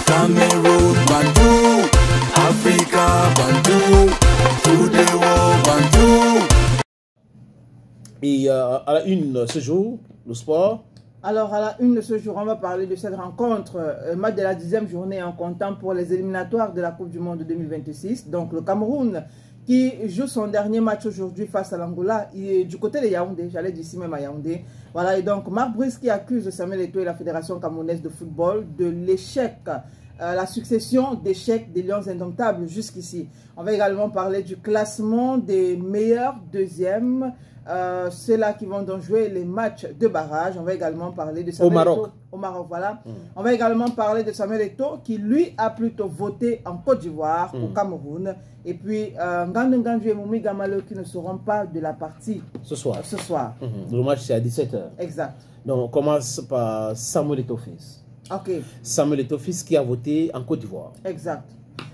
Cameroun, Bantou, Africa, Bantou, to the world, Bantou. Et à la une ce jour, le sport. Alors, à la une de ce jour, on va parler de cette rencontre, match de la 10e journée en comptant pour les éliminatoires de la Coupe du Monde 2026. Donc, le Cameroun qui joue son dernier match aujourd'hui face à l'Angola, du côté de Yaoundé, j'allais dire ici même à Yaoundé. Voilà, et donc Marc Brice qui accuse Samuel Eto'o et la Fédération camerounaise de football de l'échec, la succession d'échecs des Lions indomptables jusqu'ici. On va également parler du classement des meilleurs deuxièmes. Ceux-là qui vont donc jouer les matchs de barrage. On va également parler de Samuel Eto'o au Maroc, voilà. On va également parler de Samuel Eto'o qui lui a plutôt voté en Côte d'Ivoire au Cameroun. Et puis Ngandou Ngandou et Moumi Gamalo qui ne seront pas de la partie Ce soir. Le match c'est à 17 h. Exact. Donc on commence par Samuel Eto'o fils. Ok. Samuel Eto'o fils qui a voté en Côte d'Ivoire. Exact.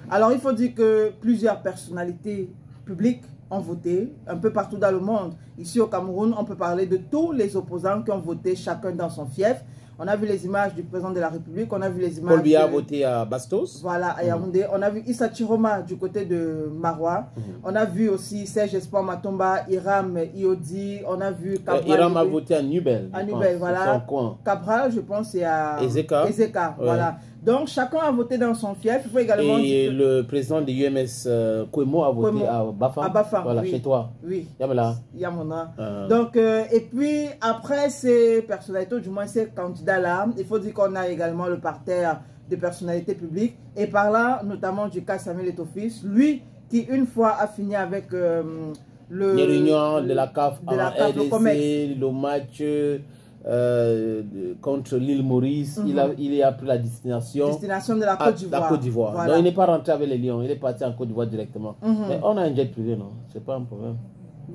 Alors il faut dire que plusieurs personnalités publiques ont voté un peu partout dans le monde. Ici au Cameroun, on peut parler de tous les opposants qui ont voté chacun dans son fief. On a vu les images du président de la République, on a vu les images... Paul Biya a voté à Bastos. Voilà, à Yaoundé. On a vu Issa Chiroma du côté de Marois. On a vu aussi Serge Espoir Matomba, Hiram Iodi. On a vu Cabral. Hiram a voté à Nubel. À Nubel, voilà. Cabral, je pense, c'est à Ezeka. Ezeka, voilà. Donc, chacun a voté dans son fief. Il faut également et le président de l'UMS, Kouemo, a voté à Bafang. À Bafang, voilà, oui. Chez toi. Oui. Yamala. Yamona. Donc, et puis, après ces personnalités, du moins ces candidats-là, il faut dire qu'on a également le parterre de personnalités publiques. Et par là, notamment du cas Samuel Eto'o fils, lui qui, une fois, a fini avec les réunions de la CAF, le match... contre l'île Maurice, il a pris la destination de la Côte d'Ivoire. Voilà. Donc il n'est pas rentré avec les Lions, il est parti en Côte d'Ivoire directement. Mais on a un jet privé, non? C'est pas un problème.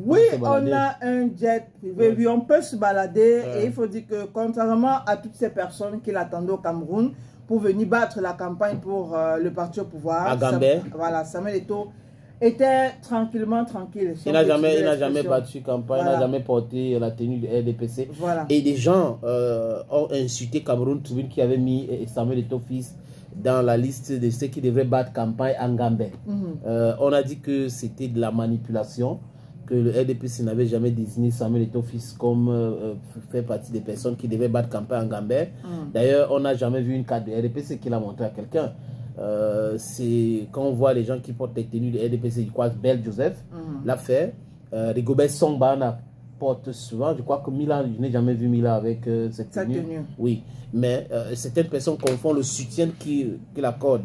Oui, on a un jet privé, oui, on peut se balader. Et il faut dire que contrairement à toutes ces personnes qui l'attendaient au Cameroun pour venir battre la campagne pour le parti au pouvoir, à Gambé. Voilà, Samuel Eto'o était tranquille. Il n'a jamais battu campagne, il n'a jamais porté la tenue du RDPC. Voilà. Et des gens ont insulté Cameroun Tribune qui avait mis Samuel Eto'o fils dans la liste de ceux qui devraient battre campagne en Gambé. On a dit que c'était de la manipulation, que le RDPC n'avait jamais désigné Samuel Eto'o fils comme fait partie des personnes qui devaient battre campagne en Gambé. D'ailleurs, on n'a jamais vu une carte de RDPC qu'il a montré à quelqu'un. C'est quand on voit les gens qui portent les tenues de RDPC, je crois que Bel Joseph l'a fait. Rigobert Songba porte souvent. Je crois que Milan, je n'ai jamais vu Milan avec cette tenue. Oui, mais certaines personnes confondent le soutien qu'il accorde,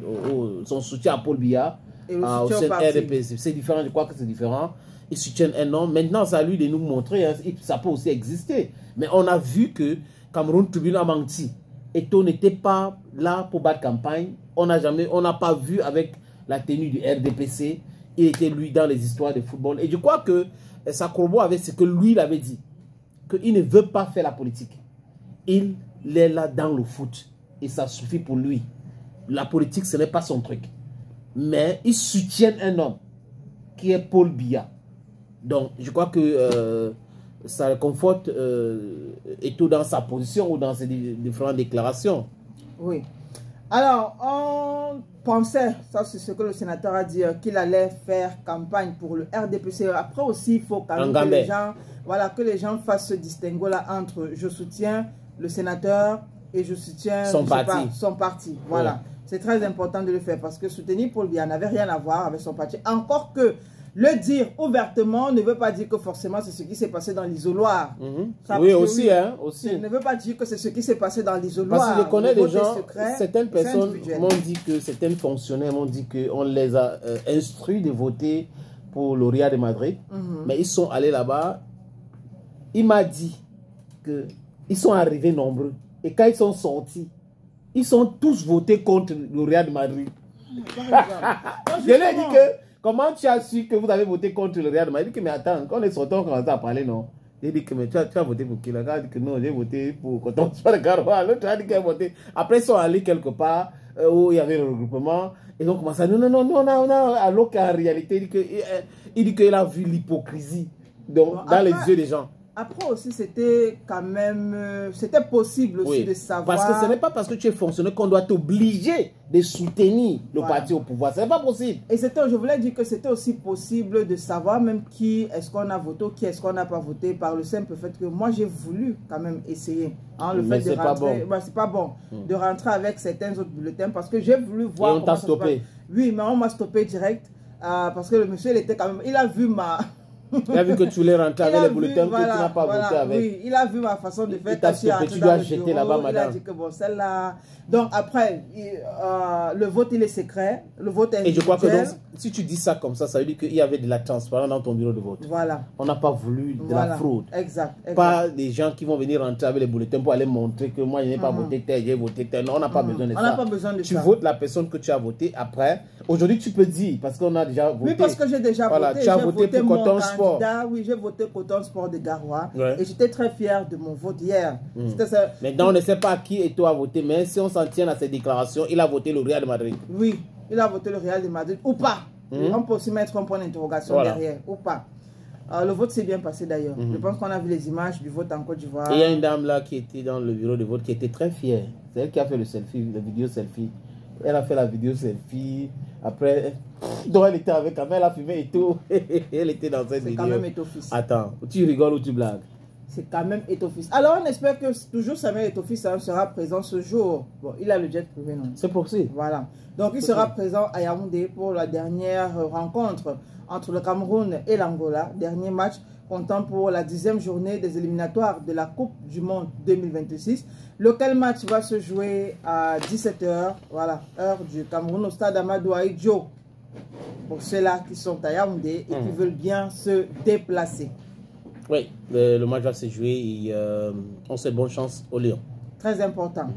son soutien à Paul Biya au sein de RDPC. C'est différent, je crois que c'est différent. Il soutient un homme. Maintenant, c'est à lui de nous montrer, hein, ça peut aussi exister. Mais on a vu que Cameroun Tribune a menti. Eto'o n'était pas là pour battre campagne. On n'a pas vu avec la tenue du RDPC. Il était lui dans les histoires de football. Et je crois que ça corrobore avec ce que lui il avait dit. Qu'il ne veut pas faire la politique. Il est là dans le foot. Et ça suffit pour lui. La politique, ce n'est pas son truc. Mais il soutient un homme qui est Paul Biya. Donc, je crois que ça réconforte Eto'o dans sa position ou dans ses différentes déclarations. Oui. Alors, on pensait, ça c'est ce que le sénateur a dit, qu'il allait faire campagne pour le RDPC. Après aussi, il faut quand même que les gens, voilà, que les gens fassent ce distinguo-là entre je soutiens le sénateur et je soutiens son parti. Voilà. Ouais. C'est très important de le faire parce que soutenir Paul Biya n'avait rien à voir avec son parti. Encore que le dire ouvertement ne veut pas dire que forcément c'est ce qui s'est passé dans l'isoloir. Oui, aussi, hein, aussi. Ça ne veut pas dire que c'est ce qui s'est passé dans l'isoloir. Parce que je connais des gens, certaines personnes m'ont dit que, certains fonctionnaires m'ont dit qu'on les a instruits de voter pour l'Oria de Madrid. Mais ils sont allés là-bas. Il m'a dit qu'ils sont arrivés nombreux. Et quand ils sont sortis, ils sont tous votés contre l'Oria de Madrid. Je lui ai dit que comment tu as su que vous avez voté contre le Real? Il m'a dit que, mais attends, quand on est sortis, on commence à parler, non? J'ai dit que, mais tu as voté pour qui? Le gars a dit que non, j'ai voté pour Coton de Garoua. L'autre a dit qu'il a voté. Après, ils sont allés quelque part où il y avait le regroupement. Et donc, on commence à dire, non, alors qu'en réalité, il dit qu'il a vu l'hypocrisie dans les yeux des gens. Après aussi, c'était quand même... c'était possible aussi de savoir... Parce que ce n'est pas parce que tu es fonctionnaire qu'on doit t'obliger de soutenir le parti au pouvoir. Ce n'est pas possible. Et je voulais dire que c'était aussi possible de savoir même qui est-ce qu'on a voté, qui est-ce qu'on n'a pas voté, par le simple fait que moi, j'ai voulu quand même essayer. Hein, le fait de rentrer... c'est pas bon de rentrer avec certains autres bulletins parce que j'ai voulu voir... Et on t'a stoppé. Oui, mais on m'a stoppé direct parce que le monsieur, il était quand même... Il a vu ma... Il a vu que tu voulais rentrer avec les bulletins que tu n'as pas voté avec. Oui, il a vu ma façon de faire. Il t'a stoppé, tu dois jeter là-bas, madame. Il a dit que bon, celle-là... Donc après, le vote, il est secret. Le vote est individuel. Et je crois que donc, si tu dis ça comme ça veut dire qu'il y avait de la transparence dans ton bureau de vote. Voilà. On n'a pas voulu de la fraude. Exact. Pas des gens qui vont venir rentrer avec les bulletins pour aller montrer que moi, je n'ai pas voté tel, j'ai voté tel. Non, on n'a pas besoin de ça. On n'a pas besoin de ça. Tu votes la personne que tu as voté après. Aujourd'hui, tu peux dire, parce qu'on a déjà voté. Oui, parce que j'ai déjà voté. Tu as voté pour Coton Sport. Oui, j'ai voté Coton Sport de Garoua. Ouais. Et j'étais très fier de mon vote hier. Maintenant, on ne sait pas qui et toi a voté, mais si on s'en tient à ces déclarations, il a voté le Real de Madrid. Oui, il a voté le Real de Madrid ou pas. On peut aussi mettre un point d'interrogation derrière ou pas. Le vote s'est bien passé d'ailleurs. Je pense qu'on a vu les images du vote en Côte d'Ivoire. Il y a une dame là qui était dans le bureau de vote qui était très fière. C'est elle qui a fait le selfie, la vidéo selfie. Elle a fait la vidéo selfie. Après, donc elle était avec elle a fumé et tout. Elle était dans cette vidéo. C'est quand même Eto'o-Fils. Attends, tu rigoles ou tu blagues? C'est quand même Eto'o-Fils. Alors on espère que toujours Samuel Eto'o-Fils sera présent ce jour. Bon, il a le jet privé, non? C'est possible. Voilà. Donc il sera présent à Yaoundé pour la dernière rencontre entre le Cameroun et l'Angola. Dernier match comptant pour la 10e journée des éliminatoires de la Coupe du Monde 2026. Lequel match va se jouer à 17 h, voilà, heure du Cameroun au stade Amadou Ahidjo. Pour ceux-là qui sont à Yaoundé et qui veulent bien se déplacer. Oui, le match va se jouer et on souhaite bonne chance aux Lions. Très important.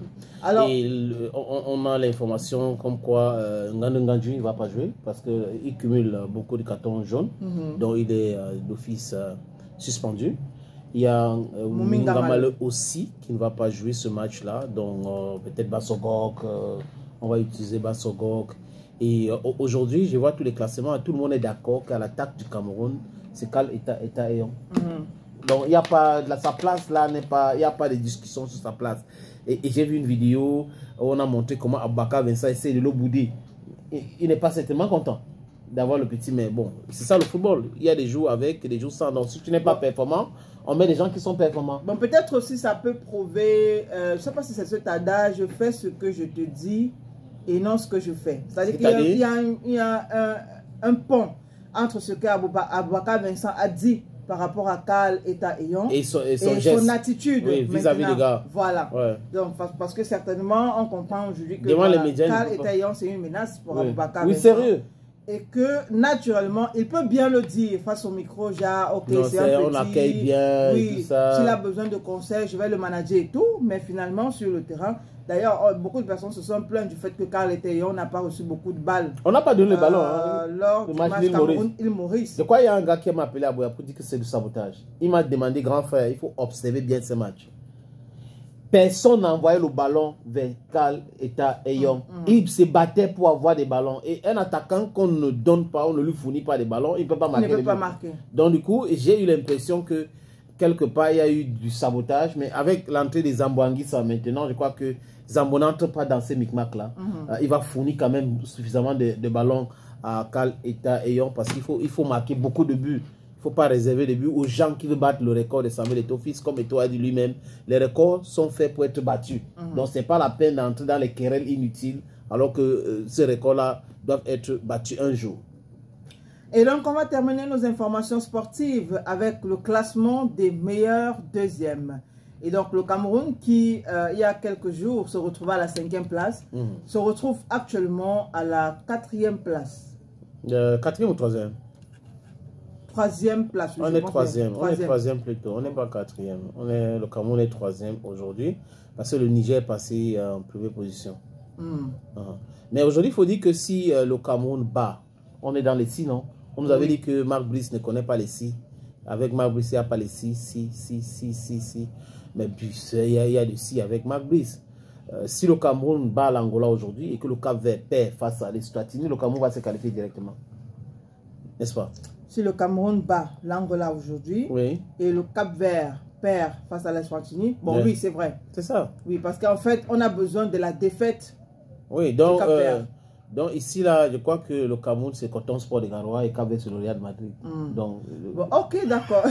Alors, et on a l'information comme quoi Ngandou Ngandji ne va pas jouer parce qu'il cumule beaucoup de cartons jaunes, dont il est d'office suspendu. Il y a Moumingamale aussi qui ne va pas jouer ce match-là, donc peut-être Bassogok, on va utiliser Bassogok. Et aujourd'hui, je vois tous les classements et tout le monde est d'accord qu'à l'attaque du Cameroun, c'est Kal Eta Eyon. Donc il n'y a pas, sa place là n'est pas, il n'y a pas de discussion sur sa place. Et j'ai vu une vidéo où on a montré comment Aboubakar Vincent essaie de le bouder. Il n'est pas certainement content d'avoir le petit, mais bon, c'est ça le football. Il y a des jours avec, des jours sans. Donc si tu n'es pas performant, on met des gens qui sont performants. Bon, peut-être aussi ça peut prouver, je ne sais pas si c'est cet adage, je fais ce que je te dis et non ce que je fais. C'est-à-dire qu'il y a un pont entre ce qu'Abouabakar Vincent a dit par rapport à Kal Eta Eyon et son attitude vis-à-vis des gars. Voilà. Ouais. Donc, parce que certainement, on comprend aujourd'hui que Kal Eta Eyon, c'est une menace pour Abouabakar Vincent. Oui, sérieux. Et que, naturellement, il peut bien le dire face au micro, genre, ok, c'est un petit... On accueille bien, oui, tout ça. S'il a besoin de conseils, je vais le manager et tout. Mais finalement, sur le terrain, d'ailleurs, beaucoup de personnes se sont plaintes du fait que Kal Eta Eyon n'a pas reçu beaucoup de balles. On n'a pas donné le ballon. Lors du match Cameroun-Île-Maurice. De quoi il y a un gars qui m'a appelé à Boya pour dire que c'est du sabotage. Il m'a demandé, grand frère, il faut observer bien ce match. Personne n'a envoyé le ballon vers Kal Eta Eyon. Il se battait pour avoir des ballons. Et un attaquant qu'on ne donne pas, on ne lui fournit pas des ballons, il ne peut pas marquer. Il ne peut pas marquer. Donc du coup, j'ai eu l'impression que quelque part, il y a eu du sabotage. Mais avec l'entrée des Zamboanguissa maintenant, je crois que Zambo n'entre pas dans ces micmacs-là. Il va fournir quand même suffisamment de ballons à Kal Eta Eyon parce qu'il faut marquer beaucoup de buts. Il ne faut pas réserver des buts aux gens qui veulent battre le record de Samuel Eto'o-Fils. Comme Eto'o a dit lui-même, les records sont faits pour être battus. Donc, ce n'est pas la peine d'entrer dans les querelles inutiles, alors que ces records-là doivent être battus un jour. Et donc, on va terminer nos informations sportives avec le classement des meilleurs deuxièmes. Et donc, le Cameroun, qui, il y a quelques jours, se retrouvait à la 5e place, se retrouve actuellement à la 4e place. 4e ou 3e? 3e place. On est 3e. On est 3e plutôt. On n'est pas 4e. Le Cameroun est 3e aujourd'hui parce que le Niger est passé en première position. Mais aujourd'hui, il faut dire que si le Cameroun bat, on est dans les 6, non? On nous avait dit que Marc Brice ne connaît pas les 6. Avec Marc Brice, il n'y a pas les 6, 6, 6, 6, 6, 6. Mais puis, il y a des 6 avec Marc Brice. Si le Cameroun bat l'Angola aujourd'hui et que le Cap-Vert perd face à l'Eswatini, le Cameroun va se qualifier directement. N'est-ce pas? si le Cameroun bat l'Angola aujourd'hui, Oui. et le Cap-Vert perd face à l'Eswatini, bon, Ouais. oui, c'est vrai. C'est ça. Oui, parce qu'en fait, on a besoin de la défaite. Oui, donc, Cap-Vert. donc ici, là, je crois que le Cameroun, c'est Coton Sport de Garoua et Cap-Vert, c'est le Real Madrid. Donc, Bon, ok, d'accord.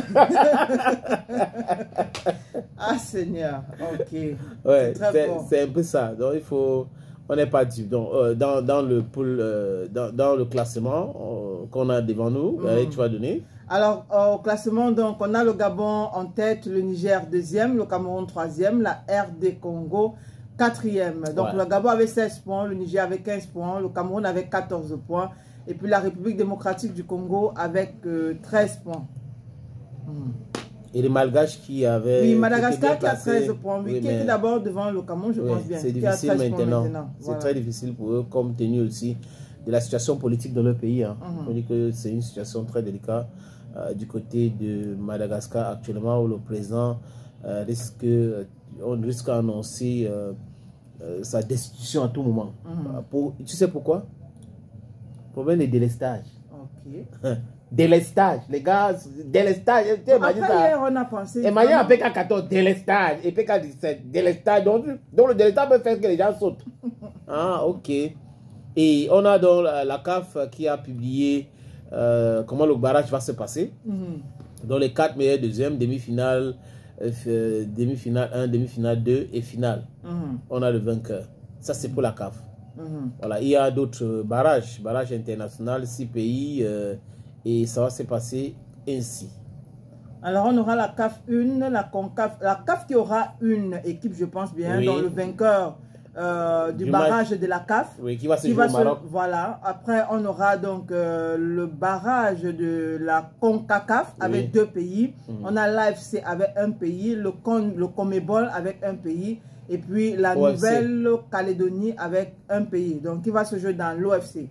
Ah, Seigneur, ok. ouais, très bon. c'est un peu ça. Donc, il faut... On n'est pas du donc, dans le pool, dans le classement qu'on a devant nous, tu vas donner. Alors, au classement, donc, on a le Gabon en tête, le Niger deuxième, le Cameroun troisième, la RD Congo quatrième. Donc, Ouais. le Gabon avait 16 points, le Niger avait 15 points, le Cameroun avait 14 points, et puis la République démocratique du Congo avec 13 points. Et les Malgaches qui avaient... Oui, qui étaient Madagascar bien qui a placés. 13 points, oui, Oui, qui mais- était d'abord devant le Cameroun, je oui, pense bien. c'est qui a difficile 13 points maintenant. C'est voilà. très difficile pour eux, compte tenu aussi de la situation politique dans leur pays. Hein. On dit que c'est une situation très délicate du côté de Madagascar actuellement, où le président on risque d'annoncer sa destitution à tout moment. Tu sais pourquoi? Problème de délestage. Ok. Délestage, les gars, délestage. Après, hier, on a pensé... Imagine un PK14, délestage, et PK17, délestage. Donc le délestage peut faire que les gens sautent. Ah, ok. Et on a donc la CAF qui a publié comment le barrage va se passer. Dans les 4 meilleurs deuxièmes, demi-finale, demi-finale 1, demi-finale 2 et finale. On a le vainqueur. Ça, c'est pour la CAF. Voilà, il y a d'autres barrages internationaux, 6 pays, et ça va se passer ainsi. Alors, on aura la CAF 1, la CONCAF. La CAF qui aura une équipe, je pense bien, Oui. dans le vainqueur du barrage de la CAF. Oui, qui va se jouer au Maroc. Voilà. Après, on aura donc le barrage de la CONCACAF avec 2 pays. On a l'AFC avec un pays, le CONMEBOL avec un pays, et puis la Nouvelle-Calédonie avec un pays. Donc, qui va se jouer dans l'OFC.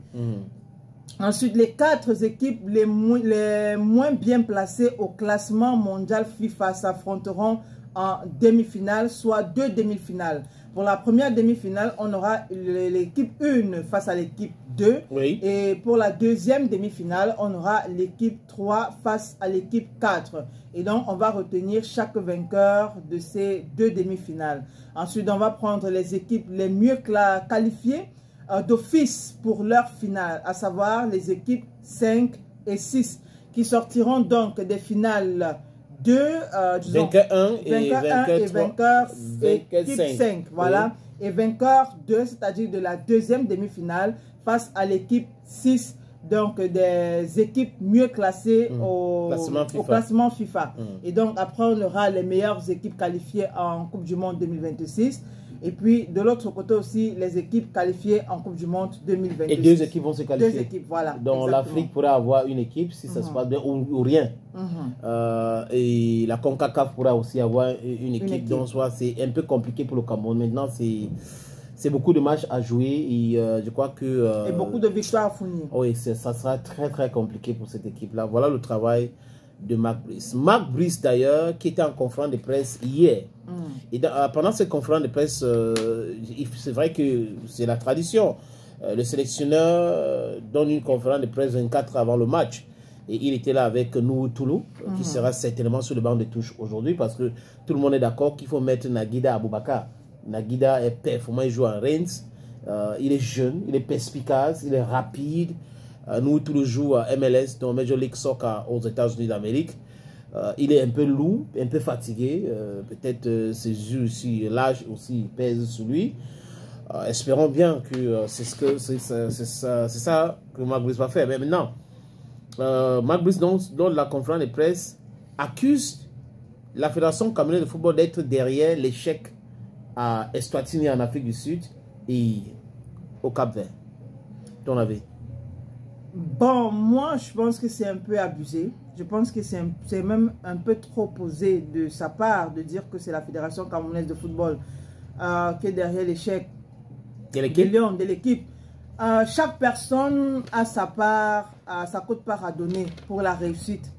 Ensuite, les 4 équipes les moins bien placées au classement mondial FIFA s'affronteront en demi-finale, soit 2 demi-finales. Pour la première demi-finale, on aura l'équipe 1 face à l'équipe 2. Oui. Et pour la deuxième demi-finale, on aura l'équipe 3 face à l'équipe 4. Et donc, on va retenir chaque vainqueur de ces 2 demi-finales. Ensuite, on va prendre les équipes les mieux qualifiées d'office pour leur finale, à savoir les équipes 5 et 6 qui sortiront donc des finales 2, vainqueur 1 et vainqueur 5, voilà, oui. Et vainqueur 2, c'est-à-dire de la deuxième demi-finale face à l'équipe 6, donc des équipes mieux classées au classement FIFA. Et donc après on aura les meilleures équipes qualifiées en Coupe du Monde 2026. Et puis, de l'autre côté aussi, les équipes qualifiées en Coupe du Monde 2026. Et 2 équipes vont se qualifier. 2 équipes, voilà. Donc, l'Afrique pourra avoir une équipe, si ça se passe bien, ou rien. Et la CONCACAF pourra aussi avoir une équipe. Donc, c'est un peu compliqué pour le Cameroun. Maintenant, c'est beaucoup de matchs à jouer. Et je crois que... et beaucoup de victoires à fournir. Oui, ça sera très, très compliqué pour cette équipe-là. Voilà le travail de Marc Brice. Marc Brice, d'ailleurs, qui était en conférence de presse hier. Et pendant cette conférence de presse, c'est vrai que c'est la tradition. Le sélectionneur donne une conférence de presse 24 avant le match. Et il était là avec nous, Toulou, qui sera certainement sur le banc de touche aujourd'hui, parce que tout le monde est d'accord qu'il faut mettre Naguida Aboubakar. Naguida est performant, il joue en Reims. Il est jeune, il est perspicace, il est rapide. Nous, Toulou joue à MLS, dans Major League Soccer aux États-Unis d'Amérique. Il est un peu lourd, un peu fatigué. Peut-être ses yeux aussi, l'âge aussi pèse sur lui. Espérons bien que c'est ça que Marc Brice va faire. Mais maintenant, Marc Brice, dans la conférence de presse, accuse la Fédération camerounaise de football d'être derrière l'échec à Eswatini en Afrique du Sud et au Cap-Vert. Ton avis? Bon, moi, je pense que c'est un peu abusé. Je pense que c'est même un peu trop posé de sa part de dire que c'est la Fédération camerounaise de football qui est derrière l'échec de l'équipe. Chaque personne a sa part, sa quote-part à donner pour la réussite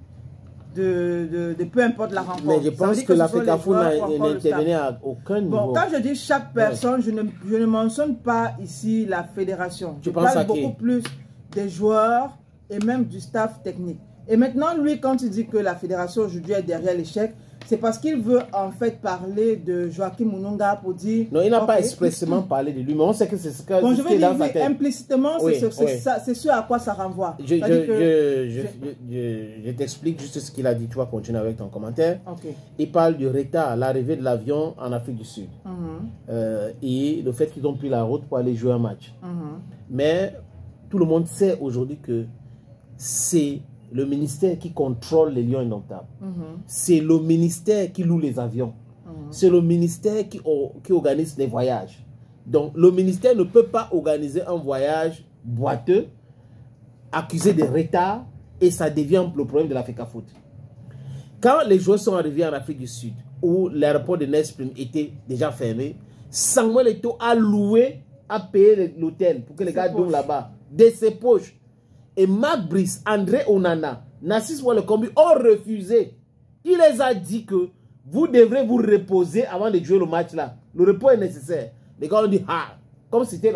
de peu importe la rencontre. Mais je pense que la FECAFOOT n'intervenait à aucun niveau. Bon, quand je dis chaque personne, je ne mentionne pas ici la fédération. Je parle beaucoup plus des joueurs et même du staff technique. Et maintenant, lui, quand il dit que la fédération aujourd'hui est derrière l'échec, c'est parce qu'il veut en fait parler de Joachim Mununga pour dire... Non, il n'a pas expressément parlé de lui, mais on sait que c'est ce que bon, je qui est veux dire, dans sa tête. implicitement, Oui, c'est ce à quoi ça renvoie. Je t'explique juste ce qu'il a dit. Tu vas continuer avec ton commentaire. Okay. Il parle du retard à l'arrivée de l'avion en Afrique du Sud. Et le fait qu'ils ont pris la route pour aller jouer un match. Mais tout le monde sait aujourd'hui que c'est le ministère qui contrôle les lions indomptables. C'est le ministère qui loue les avions. C'est le ministère qui organise les voyages. Donc, le ministère ne peut pas organiser un voyage boiteux, accusé de retard, et ça devient le problème de l'Africa Foot. Quand les joueurs sont arrivés en Afrique du Sud, où l'aéroport de Nesprim était déjà fermé, Samuel Eto'o a loué, a payé l'hôtel pour que les gars dorment là-bas, de ses poches. Et Marc Brice, André Onana, Narcisse Ouellekombi ont refusé. Il les a dit que vous devrez vous reposer avant de jouer le match là. Le repos est nécessaire. Les gars ont dit, ah, comme c'était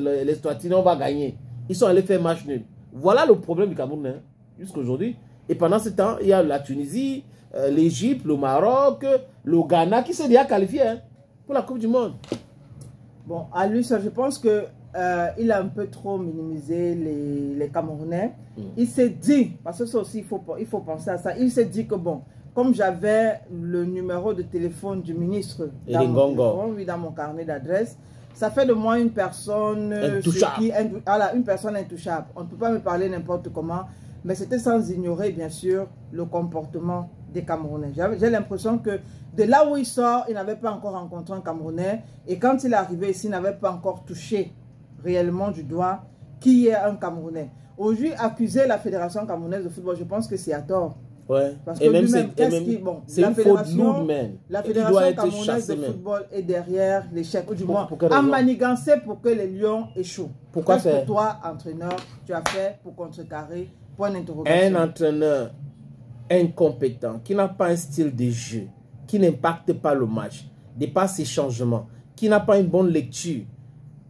les Eswatini, on va gagner. Ils sont allés faire match nul. Voilà le problème du Cameroun, hein, jusqu'à aujourd'hui. Et pendant ce temps, il y a la Tunisie, l'Égypte, le Maroc, le Ghana qui s'est déjà qualifié pour la Coupe du Monde. Bon, à lui, ça, je pense que il a un peu trop minimisé les Camerounais. Il s'est dit, parce que ça aussi, il faut penser à ça, il s'est dit que bon, comme j'avais le numéro de téléphone du ministre dans mon carnet d'adresse, ça fait de moi une personne intouchable. Une personne intouchable. On ne peut pas me parler n'importe comment, mais c'était sans ignorer, bien sûr, le comportement des Camerounais. J'ai l'impression que de là où il sort, il n'avait pas encore rencontré un Camerounais, et quand il est arrivé ici, il n'avait pas encore touché réellement du doigt qui est un Camerounais. Aujourd'hui, accuser la Fédération camerounaise de football, je pense que c'est à tort. Ouais. Parce que lui-même, c'est une faute lourde, même. La Fédération camerounaise de football est derrière l'échec, ou du moins en manigancé pour que les Lions échouent. Pourquoi faire? Que toi, entraîneur, tu as fait pour contrecarrer? Point d'interrogation. Un entraîneur incompétent, qui n'a pas un style de jeu, qui n'impacte pas le match, dépasse ses changements, qui n'a pas une bonne lecture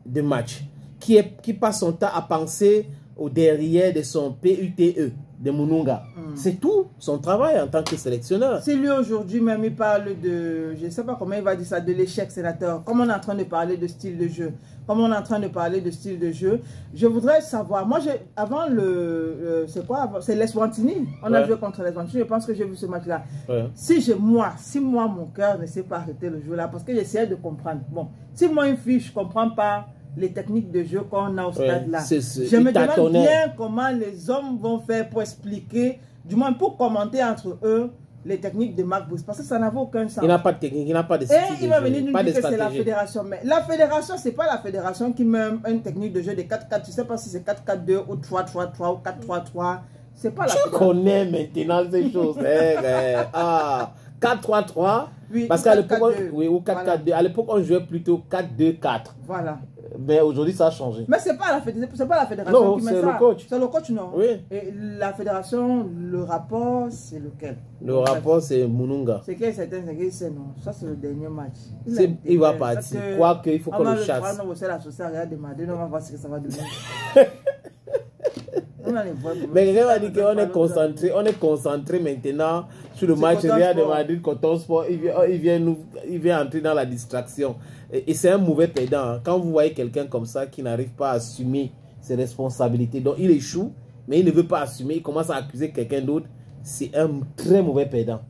de match, qui passe son temps à penser au derrière de son PUTE, de Mununga. C'est tout son travail en tant que sélectionneur. Si lui aujourd'hui même il parle de, je ne sais pas comment il va dire ça, de l'échec sénateur, comme on est en train de parler de style de jeu, comme on est en train de parler de style de jeu, je voudrais savoir, moi avant c'est quoi, c'est l'Eswatini, on a joué contre l'Eswatini, je pense que j'ai vu ce match là. Si moi mon cœur ne sait pas arrêter le jeu là, parce que j'essayais de comprendre, bon, si moi une fille, je ne comprends pas les techniques de jeu qu'on a au stade là. Je me demande bien comment les hommes vont faire pour expliquer, du moins pour commenter entre eux, les techniques de Marc Brice. Parce que ça n'avait aucun sens. Il n'a pas de technique, il n'a pas de style. Et il va venir nous dire que c'est la fédération. Mais la fédération, ce n'est pas la fédération qui met une technique de jeu de 4-4. Tu ne sais pas si c'est 4-4-2 ou 3-3-3 ou 4-3-3. C'est pas la fédération. Tu connais maintenant ces choses. 4-3-3. Oui, parce qu'à l'époque, ou 4-4-2. Voilà. À l'époque, on jouait plutôt 4-2-4. Voilà. Mais aujourd'hui, ça a changé. Mais ce n'est pas la fédération qui met ça. C'est le coach. C'est le coach, non? Oui. Et la fédération, le rapport, c'est lequel? Le rapport, c'est Mununga. C'est que certains disent non. Ça, c'est le dernier match. Il va partir. Quoi qu'il faut qu'on le chasse. On va voir ce que ça va donner. Mais quelqu'un va dire qu'on est concentré maintenant sur le match Real de Madrid contre Sport. Il vient entrer dans la distraction. Et c'est un mauvais perdant. Quand vous voyez quelqu'un comme ça qui n'arrive pas à assumer ses responsabilités, donc il échoue, mais il ne veut pas assumer, il commence à accuser quelqu'un d'autre, c'est un très mauvais perdant.